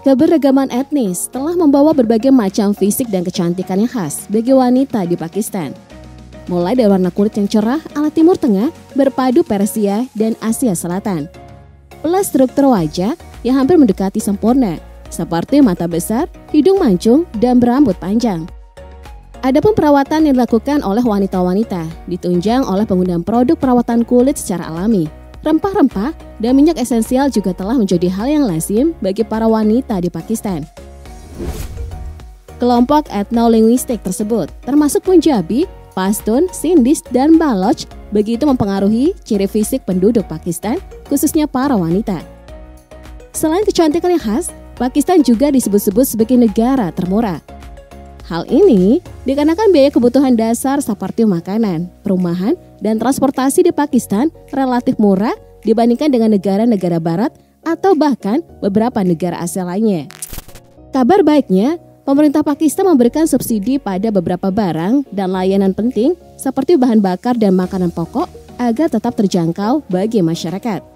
Keberagaman etnis telah membawa berbagai macam fisik dan kecantikan yang khas bagi wanita di Pakistan. Mulai dari warna kulit yang cerah ala Timur Tengah, berpadu Persia dan Asia Selatan. Plus struktur wajah yang hampir mendekati sempurna, seperti mata besar, hidung mancung, dan berambut panjang. Adapun perawatan yang dilakukan oleh wanita-wanita ditunjang oleh penggunaan produk perawatan kulit secara alami. Rempah-rempah dan minyak esensial juga telah menjadi hal yang lazim bagi para wanita di Pakistan. Kelompok etnolinguistik tersebut termasuk Punjabi, Pashtun, Sindhis, dan Baloch begitu mempengaruhi ciri fisik penduduk Pakistan, khususnya para wanita. Selain kecantikan yang khas, Pakistan juga disebut-sebut sebagai negara termurah. Hal ini dikarenakan biaya kebutuhan dasar seperti makanan, perumahan, dan transportasi di Pakistan relatif murah dibandingkan dengan negara-negara barat atau bahkan beberapa negara Asia lainnya. Kabar baiknya, pemerintah Pakistan memberikan subsidi pada beberapa barang dan layanan penting seperti bahan bakar dan makanan pokok agar tetap terjangkau bagi masyarakat.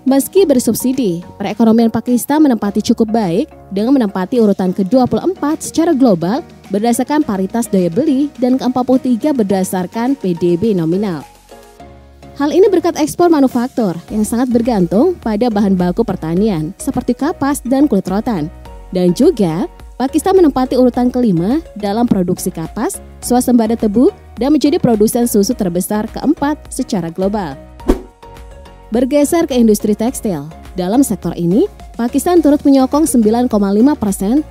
Meski bersubsidi, perekonomian Pakistan menempati cukup baik dengan menempati urutan ke-24 secara global berdasarkan paritas daya beli dan ke-43 berdasarkan PDB nominal. Hal ini berkat ekspor manufaktur yang sangat bergantung pada bahan baku pertanian seperti kapas dan kulit rotan. Dan juga, Pakistan menempati urutan kelima dalam produksi kapas, swasembada tebu, dan menjadi produsen susu terbesar keempat secara global. Bergeser ke industri tekstil, dalam sektor ini, Pakistan turut menyokong 9,5%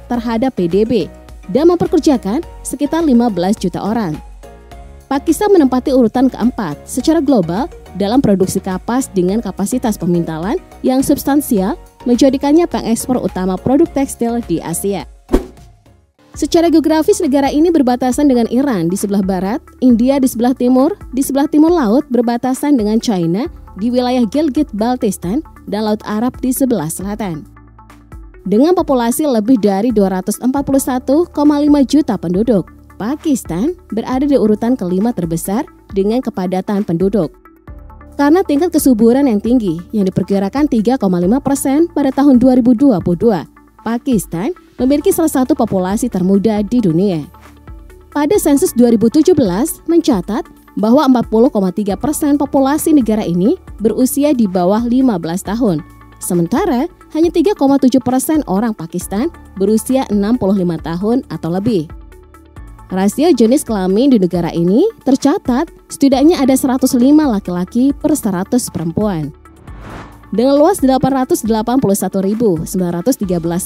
terhadap PDB dan memperkerjakan sekitar 15 juta orang. Pakistan menempati urutan keempat secara global dalam produksi kapas dengan kapasitas pemintalan yang substansial, menjadikannya pengekspor utama produk tekstil di Asia. Secara geografis, negara ini berbatasan dengan Iran di sebelah barat, India di sebelah timur laut berbatasan dengan China di wilayah Gilgit-Baltistan dan Laut Arab di sebelah selatan. Dengan populasi lebih dari 241,5 juta penduduk, Pakistan berada di urutan kelima terbesar dengan kepadatan penduduk. Karena tingkat kesuburan yang tinggi yang diperkirakan 3,5% pada tahun 2022, Pakistan memiliki salah satu populasi termuda di dunia. Pada sensus 2017 mencatat bahwa 40,3% populasi negara ini berusia di bawah 15 tahun. Sementara hanya 3,7% orang Pakistan berusia 65 tahun atau lebih. Rasio jenis kelamin di negara ini tercatat setidaknya ada 105 laki-laki per 100 perempuan. Dengan luas 881.913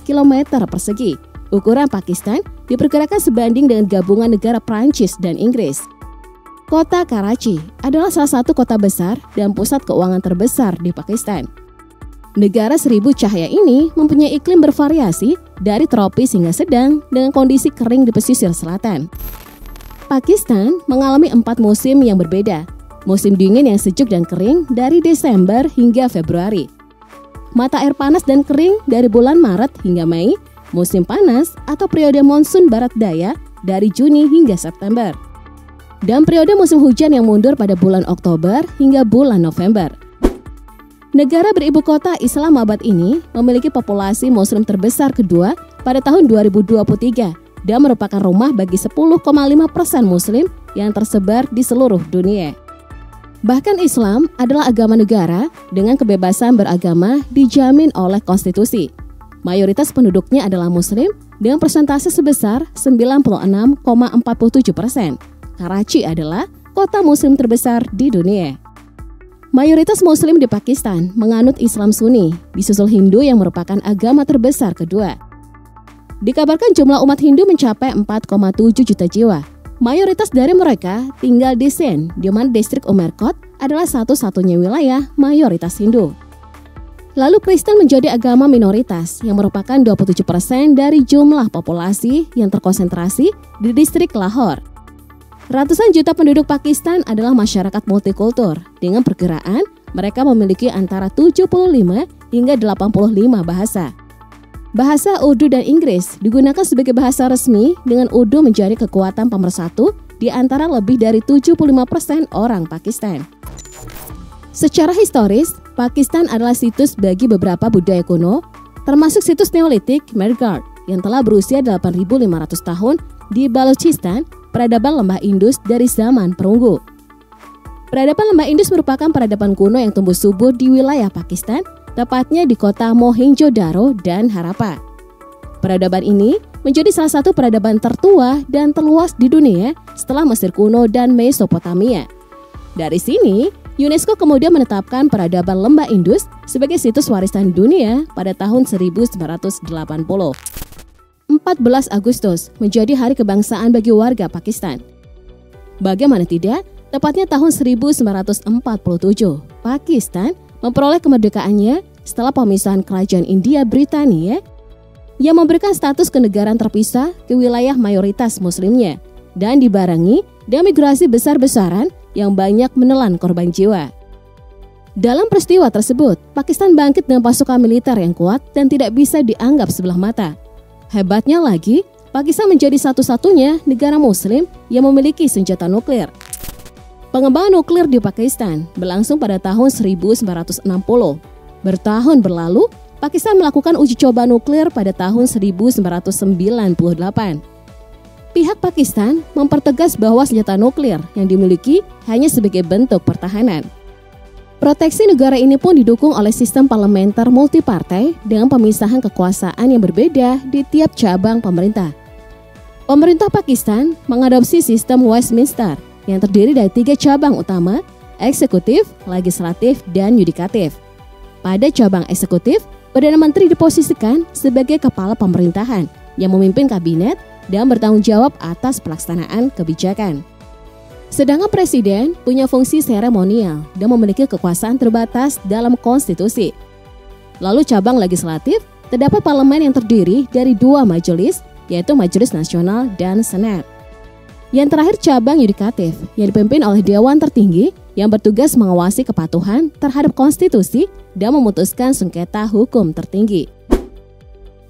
km persegi, ukuran Pakistan diperkirakan sebanding dengan gabungan negara Prancis dan Inggris. Kota Karachi adalah salah satu kota besar dan pusat keuangan terbesar di Pakistan. Negara seribu cahaya ini mempunyai iklim bervariasi dari tropis hingga sedang dengan kondisi kering di pesisir selatan. Pakistan mengalami 4 musim yang berbeda. Musim dingin yang sejuk dan kering dari Desember hingga Februari. Mata air panas dan kering dari bulan Maret hingga Mei. Musim panas atau periode monsun barat daya dari Juni hingga September. Dan periode musim hujan yang mundur pada bulan Oktober hingga bulan November. Negara beribu kota Islamabad ini memiliki populasi muslim terbesar kedua pada tahun 2023 dan merupakan rumah bagi 10,5% muslim yang tersebar di seluruh dunia. Bahkan Islam adalah agama negara dengan kebebasan beragama dijamin oleh konstitusi. Mayoritas penduduknya adalah muslim dengan persentase sebesar 96,47%. Karachi adalah kota muslim terbesar di dunia. Mayoritas muslim di Pakistan menganut Islam Sunni, disusul Hindu yang merupakan agama terbesar kedua. Dikabarkan jumlah umat Hindu mencapai 4,7 juta jiwa. Mayoritas dari mereka tinggal di Sindh, di mana distrik Umerkot adalah satu-satunya wilayah mayoritas Hindu. Lalu Kristen menjadi agama minoritas yang merupakan 27% dari jumlah populasi yang terkonsentrasi di distrik Lahore. Ratusan juta penduduk Pakistan adalah masyarakat multikultur dengan perkiraan mereka memiliki antara 75 hingga 85 bahasa. Bahasa Urdu dan Inggris digunakan sebagai bahasa resmi dengan Urdu menjadi kekuatan pemersatu di antara lebih dari 75% orang Pakistan. Secara historis, Pakistan adalah situs bagi beberapa budaya kuno, termasuk situs Neolitik Mehrgarh yang telah berusia 8.500 tahun di Balochistan, peradaban lembah Indus dari zaman perunggu. Peradaban lembah Indus merupakan peradaban kuno yang tumbuh subur di wilayah Pakistan, tepatnya di kota Mohenjo-daro dan Harappa. Peradaban ini menjadi salah satu peradaban tertua dan terluas di dunia setelah Mesir kuno dan Mesopotamia. Dari sini, UNESCO kemudian menetapkan peradaban lembah Indus sebagai situs warisan dunia pada tahun 1980. 14 Agustus menjadi hari kebangsaan bagi warga Pakistan. Bagaimana tidak, tepatnya tahun 1947, Pakistan memperoleh kemerdekaannya setelah pemisahan kerajaan India Britania yang memberikan status kenegaraan terpisah ke wilayah mayoritas muslimnya dan dibarengi dengan migrasi besar-besaran yang banyak menelan korban jiwa. Dalam peristiwa tersebut, Pakistan bangkit dengan pasukan militer yang kuat dan tidak bisa dianggap sebelah mata. Hebatnya lagi, Pakistan menjadi satu-satunya negara muslim yang memiliki senjata nuklir. Pengembangan nuklir di Pakistan berlangsung pada tahun 1960. Bertahun berlalu, Pakistan melakukan uji coba nuklir pada tahun 1998. Pihak Pakistan mempertegas bahwa senjata nuklir yang dimiliki hanya sebagai bentuk pertahanan. Proteksi negara ini pun didukung oleh sistem parlementer multipartai dengan pemisahan kekuasaan yang berbeda di tiap cabang pemerintah. Pemerintah Pakistan mengadopsi sistem Westminster yang terdiri dari 3 cabang utama, eksekutif, legislatif, dan yudikatif. Pada cabang eksekutif, Perdana Menteri diposisikan sebagai kepala pemerintahan yang memimpin kabinet dan bertanggung jawab atas pelaksanaan kebijakan. Sedangkan Presiden punya fungsi seremonial dan memiliki kekuasaan terbatas dalam konstitusi. Lalu cabang legislatif terdapat parlemen yang terdiri dari 2 majelis, yaitu Majelis Nasional dan Senat. Yang terakhir cabang yudikatif yang dipimpin oleh Dewan Tertinggi yang bertugas mengawasi kepatuhan terhadap konstitusi dan memutuskan sengketa hukum tertinggi.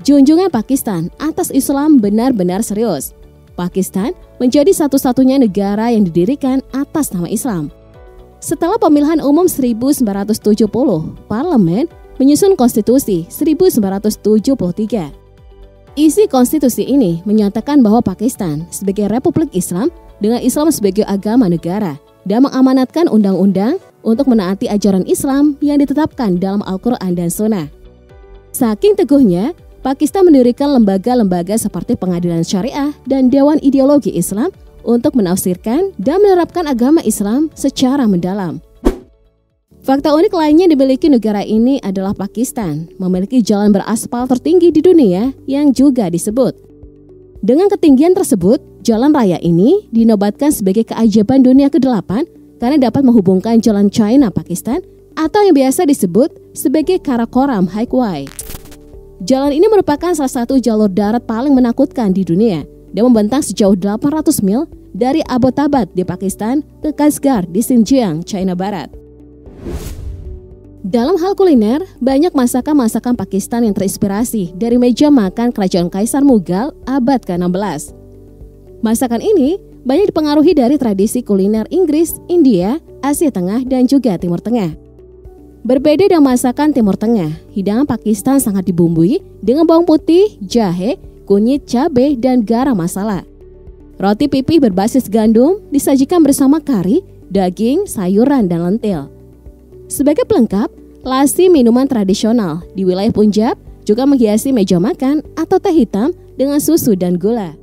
Junjungan Pakistan atas Islam benar-benar serius. Pakistan menjadi satu-satunya negara yang didirikan atas nama Islam. Setelah pemilihan umum 1970, parlemen menyusun konstitusi 1973. Isi konstitusi ini menyatakan bahwa Pakistan sebagai Republik Islam dengan Islam sebagai agama negara dan mengamanatkan undang-undang untuk menaati ajaran Islam yang ditetapkan dalam Al-Quran dan Sunnah. Saking teguhnya, Pakistan mendirikan lembaga-lembaga seperti Pengadilan Syariah dan Dewan Ideologi Islam untuk menafsirkan dan menerapkan agama Islam secara mendalam. Fakta unik lainnya yang dimiliki negara ini adalah Pakistan memiliki jalan beraspal tertinggi di dunia yang juga disebut. Dengan ketinggian tersebut, jalan raya ini dinobatkan sebagai keajaiban dunia ke-8 karena dapat menghubungkan jalan China-Pakistan atau yang biasa disebut sebagai Karakoram Highway. Jalan ini merupakan salah satu jalur darat paling menakutkan di dunia dan membentang sejauh 800 mil dari Abbottabad di Pakistan ke Kashgar di Xinjiang, China Barat. Dalam hal kuliner, banyak masakan-masakan Pakistan yang terinspirasi dari meja makan kerajaan Kaisar Mughal abad ke-16. Masakan ini banyak dipengaruhi dari tradisi kuliner Inggris, India, Asia Tengah, dan juga Timur Tengah. Berbeda dengan masakan Timur Tengah, hidangan Pakistan sangat dibumbui dengan bawang putih, jahe, kunyit, cabai, dan garam masala. Roti pipih berbasis gandum disajikan bersama kari, daging, sayuran, dan lentil. Sebagai pelengkap, lassi minuman tradisional di wilayah Punjab juga menghiasi meja makan atau teh hitam dengan susu dan gula.